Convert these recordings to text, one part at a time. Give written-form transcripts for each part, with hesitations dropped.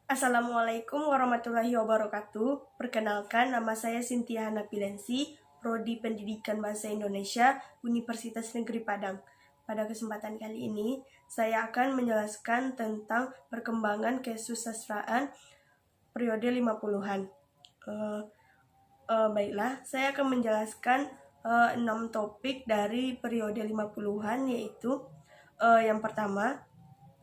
Assalamualaikum warahmatullahi wabarakatuh. Perkenalkan, nama saya Cynthia Hanapilensi, Prodi Pendidikan Bahasa Indonesia, Universitas Negeri Padang. Pada kesempatan kali ini, saya akan menjelaskan tentang perkembangan kesusastraan periode 50-an. Baiklah, saya akan menjelaskan 6 topik dari periode 50-an, yaitu yang pertama,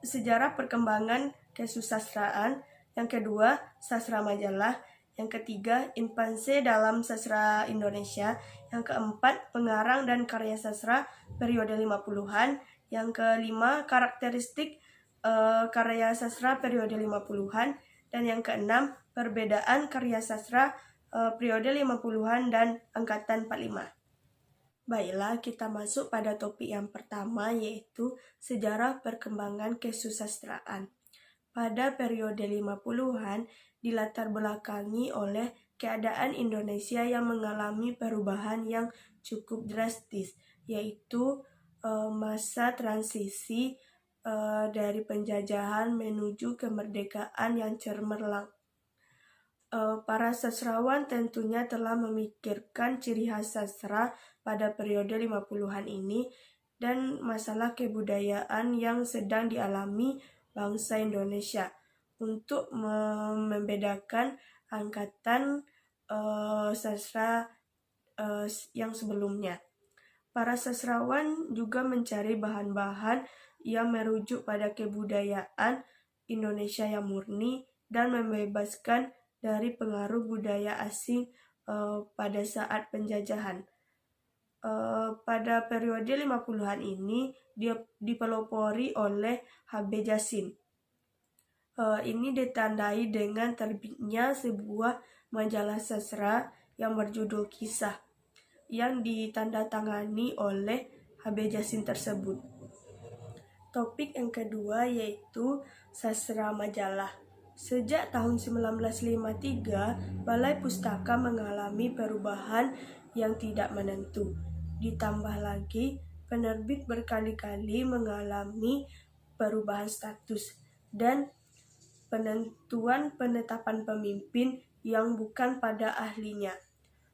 sejarah perkembangan kesusastraan. Yang kedua, sastra majalah. Yang ketiga, infansi dalam sastra Indonesia. Yang keempat, pengarang dan karya sastra periode 50-an. Yang kelima, karakteristik karya sastra periode 50-an. Dan yang keenam, perbedaan karya sastra periode 50-an dan angkatan 45. Baiklah, kita masuk pada topik yang pertama, yaitu sejarah perkembangan kesusastraan. Pada periode 50-an, dilatar belakangi oleh keadaan Indonesia yang mengalami perubahan yang cukup drastis, yaitu masa transisi dari penjajahan menuju kemerdekaan yang cemerlang. Para sastrawan tentunya telah memikirkan ciri khas sastra pada periode 50-an ini dan masalah kebudayaan yang sedang dialami bangsa Indonesia untuk membedakan angkatan sastra yang sebelumnya. Para sastrawan juga mencari bahan-bahan yang merujuk pada kebudayaan Indonesia yang murni dan membebaskan dari pengaruh budaya asing pada saat penjajahan. Pada periode 50-an ini dipelopori oleh H.B. Jassin. Ini ditandai dengan terbitnya sebuah majalah sastra yang berjudul Kisah, yang ditandatangani oleh H.B. Jassin tersebut. Topik yang kedua yaitu sastra majalah. Sejak tahun 1953, Balai Pustaka mengalami perubahan yang tidak menentu. Ditambah lagi, penerbit berkali-kali mengalami perubahan status dan penetapan pemimpin yang bukan pada ahlinya,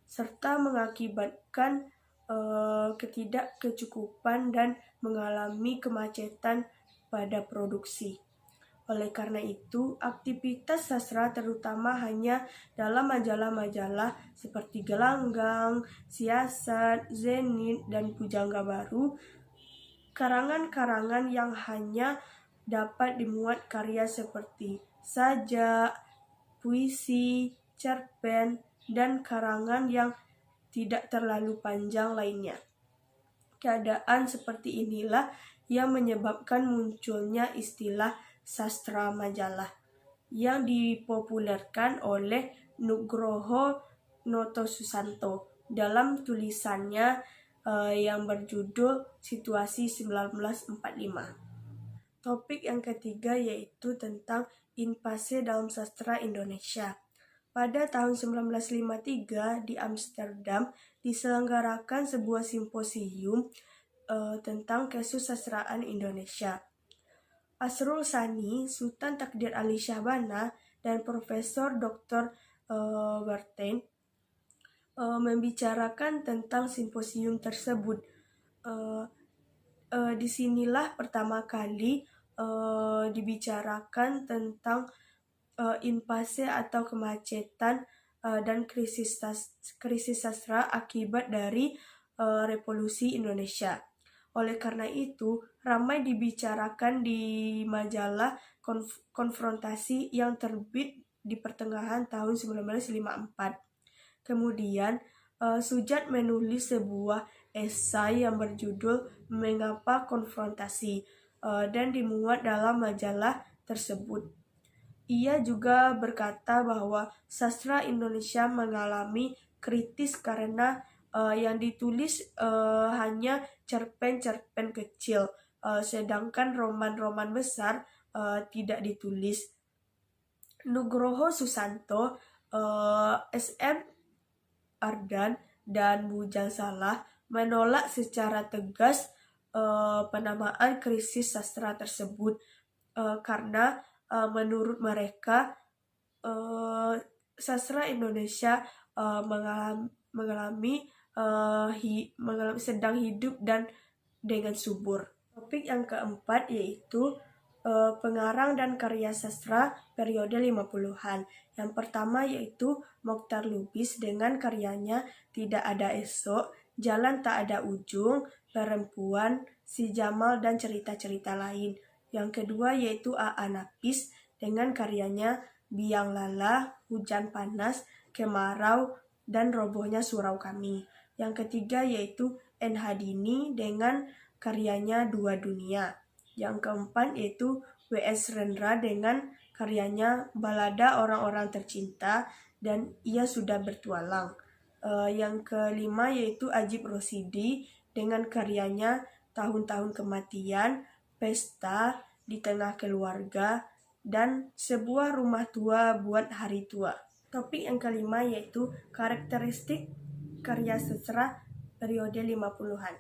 serta mengakibatkan ketidakkecukupan dan mengalami kemacetan pada produksi. Oleh karena itu, aktivitas sastra terutama hanya dalam majalah-majalah seperti Gelanggang, Siasat, Zenit, dan Pujangga Baru, karangan-karangan yang hanya dapat dimuat karya seperti sajak, puisi, cerpen, dan karangan yang tidak terlalu panjang lainnya. Keadaan seperti inilah yang menyebabkan munculnya istilah sastra majalah yang dipopulerkan oleh Nugroho Notosusanto dalam tulisannya yang berjudul Situasi 1945. Topik yang ketiga yaitu tentang invasi dalam sastra Indonesia. Pada tahun 1953 di Amsterdam diselenggarakan sebuah simposium tentang kesusastraan Indonesia. Asrul Sani, Sultan Takdir Ali Syahbana, dan Profesor Dr. Bertain membicarakan tentang simposium tersebut. Disinilah pertama kali dibicarakan tentang invasi atau kemacetan dan krisis sastra akibat dari revolusi Indonesia. Oleh karena itu, ramai dibicarakan di majalah Konfrontasi yang terbit di pertengahan tahun 1954. Kemudian, Sujat menulis sebuah esai yang berjudul Mengapa Konfrontasi dan dimuat dalam majalah tersebut. Ia juga berkata bahwa sastra Indonesia mengalami kritis karena yang ditulis hanya cerpen-cerpen kecil, sedangkan roman-roman besar tidak ditulis. Nugroho Susanto, S.M. Ardan, dan Bujang Salah menolak secara tegas penamaan krisis sastra tersebut karena menurut mereka sastra Indonesia mengalami sedang hidup dan dengan subur. Topik yang keempat yaitu pengarang dan karya sastra periode 50-an. Yang pertama yaitu Mochtar Lubis dengan karyanya Tidak Ada Esok, Jalan Tak Ada Ujung, Perempuan, Si Jamal, dan cerita-cerita lain. Yang kedua yaitu A.A. Napis dengan karyanya Biang Lala, Hujan Panas, Kemarau, dan Robohnya Surau Kami. Yang ketiga yaitu N.H. Dini dengan karyanya Dua Dunia. Yang keempat yaitu W.S. Rendra dengan karyanya Balada Orang-Orang Tercinta dan Ia Sudah Bertualang. Yang kelima yaitu Ajib Rosidi dengan karyanya Tahun-Tahun Kematian, Pesta, Di Tengah Keluarga, dan Sebuah Rumah Tua Buat Hari Tua. Topik yang kelima yaitu karakteristik karya sastra periode 50-an.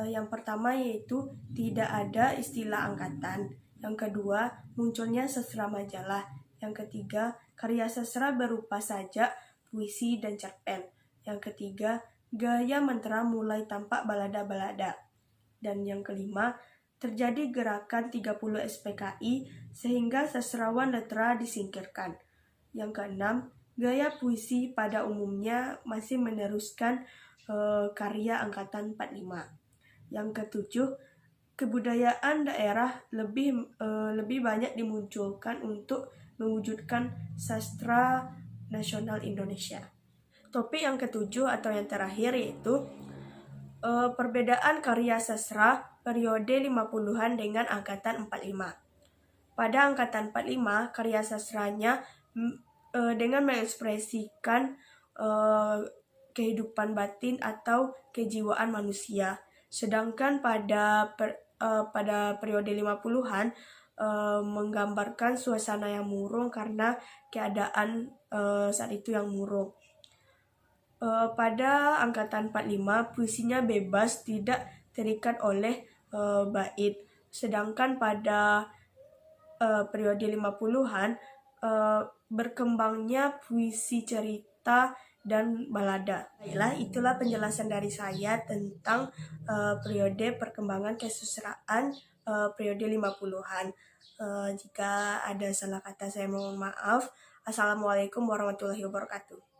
Yang pertama yaitu tidak ada istilah angkatan. Yang kedua, munculnya sastra majalah. Yang ketiga, karya sastra berupa sajak, puisi, dan cerpen. Yang ketiga, gaya mentera mulai tampak balada-balada. Dan yang kelima, terjadi gerakan 30 SPKI sehingga sastrawan letera disingkirkan. Yang keenam, gaya puisi pada umumnya masih meneruskan karya angkatan 45. Yang ketujuh, kebudayaan daerah lebih banyak dimunculkan untuk mewujudkan sastra nasional Indonesia. Topik yang ketujuh atau yang terakhir yaitu perbedaan karya sastra periode 50-an dengan angkatan 45. Pada angkatan 45, karya sastranya dengan mengekspresikan kehidupan batin atau kejiwaan manusia. Sedangkan pada periode 50-an menggambarkan suasana yang murung karena keadaan saat itu yang murung. Pada angkatan 45, puisinya bebas, tidak terikat oleh bait. Sedangkan pada periode 50-an berkembangnya puisi cerita dan balada. Baiklah, itulah penjelasan dari saya tentang periode perkembangan kesusastraan periode 50-an. Jika ada salah kata saya mohon maaf. Assalamualaikum warahmatullahi wabarakatuh.